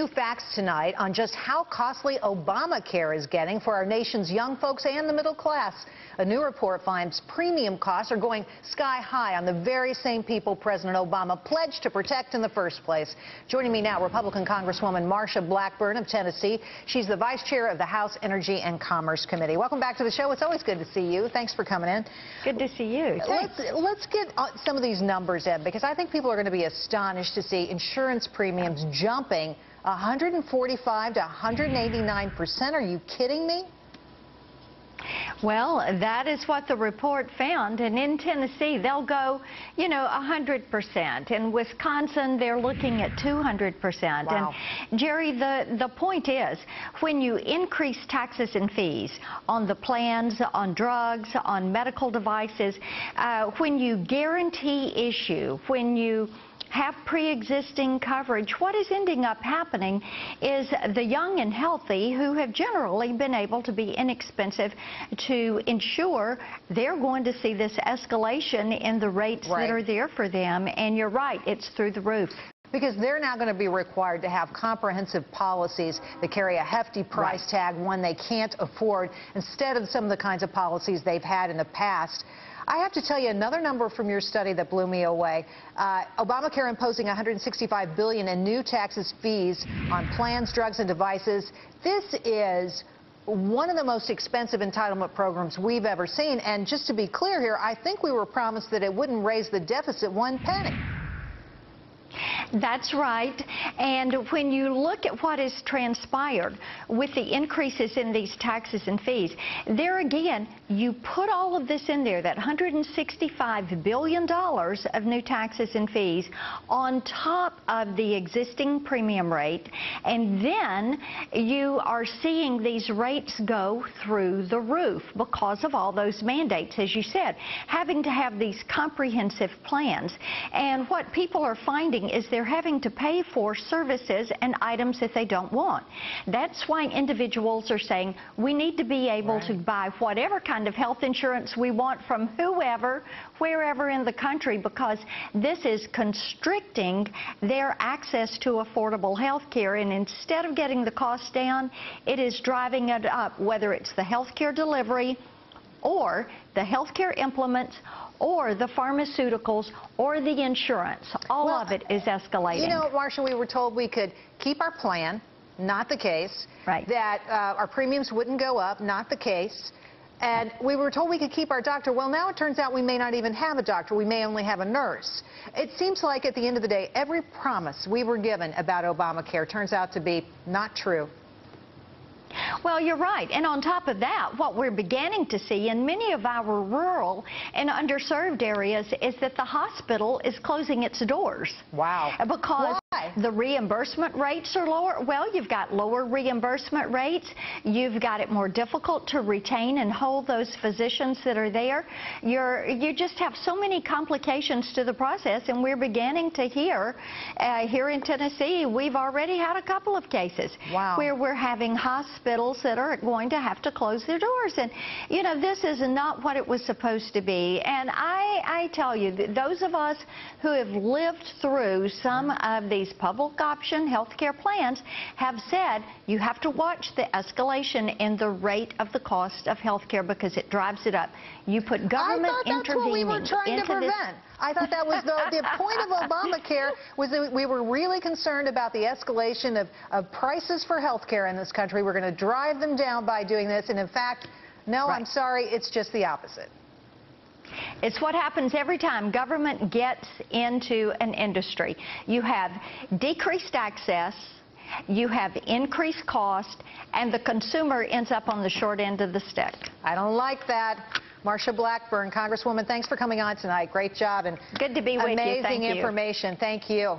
New facts tonight on just how costly Obamacare is getting for our nation's young folks and the middle class. A new report finds premium costs are going sky high on the very same people President Obama pledged to protect in the first place. Joining me now, Republican Congresswoman Marsha Blackburn of Tennessee. She's the Vice Chair of the House Energy and Commerce Committee. Welcome back to the show. It's always good to see you. Thanks for coming in. Good to see you. Let's get some of these numbers in, because I think people are going to be astonished to see insurance premiums jumping 145 to 189%. Are you kidding me? Well, that is what the report found, and in Tennessee they'll go, 100%. In Wisconsin they're looking at 200%. Wow. And Jerry, the point is, when you increase taxes and fees on the plans, on drugs, on medical devices, when you guarantee issue, when you have pre-existing coverage, what is ending up happening is the young and healthy, who have generally been able to be inexpensive to insure, they're going to see this escalation in the rates that are there for them. And you're right, it's through the roof. Because they're now going to be required to have comprehensive policies that carry a hefty price tag, one they can't afford, instead of some of the kinds of policies they've had in the past. I have to tell you another number from your study that blew me away. Obamacare imposing $165 billion in new taxes, fees on plans, drugs, and devices. This is one of the most expensive entitlement programs we've ever seen. And just to be clear here, I think we were promised that it wouldn't raise the deficit one penny. That's right. And when you look at what has transpired with the increases in these taxes and fees, there again, you put all of this in there, that $165 billion of new taxes and fees on top of the existing premium rate, and then you are seeing these rates go through the roof because of all those mandates, as you said, having to have these comprehensive plans. And what people are finding is they're having to pay for services and items that they don't want. That's why individuals are saying we need to be able to buy whatever kind of health insurance we want from whoever, wherever in the country, because this is constricting their access to affordable health care. And instead of getting the cost down, it is driving it up, whether it's the health care delivery or the health care implements or the pharmaceuticals or the insurance. All of it is escalating. You know, Marsha, we were told we could keep our plan, not the case. Right. That our premiums wouldn't go up, not the case. And we were told we could keep our doctor. Well, now it turns out we may not even have a doctor. We may only have a nurse. It seems like at the end of the day, every promise we were given about Obamacare turns out to be not true. Well, you're right. And on top of that, what we're beginning to see in many of our rural and underserved areas is that the hospital is closing its doors. Wow. Because the reimbursement rates are lower. Well, you've got lower reimbursement rates. You've got it more difficult to retain and hold those physicians that are there. You just have so many complications to the process, and we're beginning to hear here in Tennessee, we've already had a couple of cases where we're having hospitals that are going to have to close their doors. And, this is not what it was supposed to be. And I tell you, those of us who have lived through some of these public option health care plans have said you have to watch the escalation in the rate of the cost of health care, because it drives it up. You put government intervening. I thought that's what we were trying to prevent. I thought that was the point of Obamacare, was that we were really concerned about the escalation of prices for health care in this country. We're going to drive them down by doing this. And in fact, no, I'm sorry, it's just the opposite. It's what happens every time government gets into an industry. You have decreased access, you have increased cost, and the consumer ends up on the short end of the stick. I don't like that. Marsha Blackburn, Congresswoman, thanks for coming on tonight. Great job and good to be with you. Amazing information. Thank you.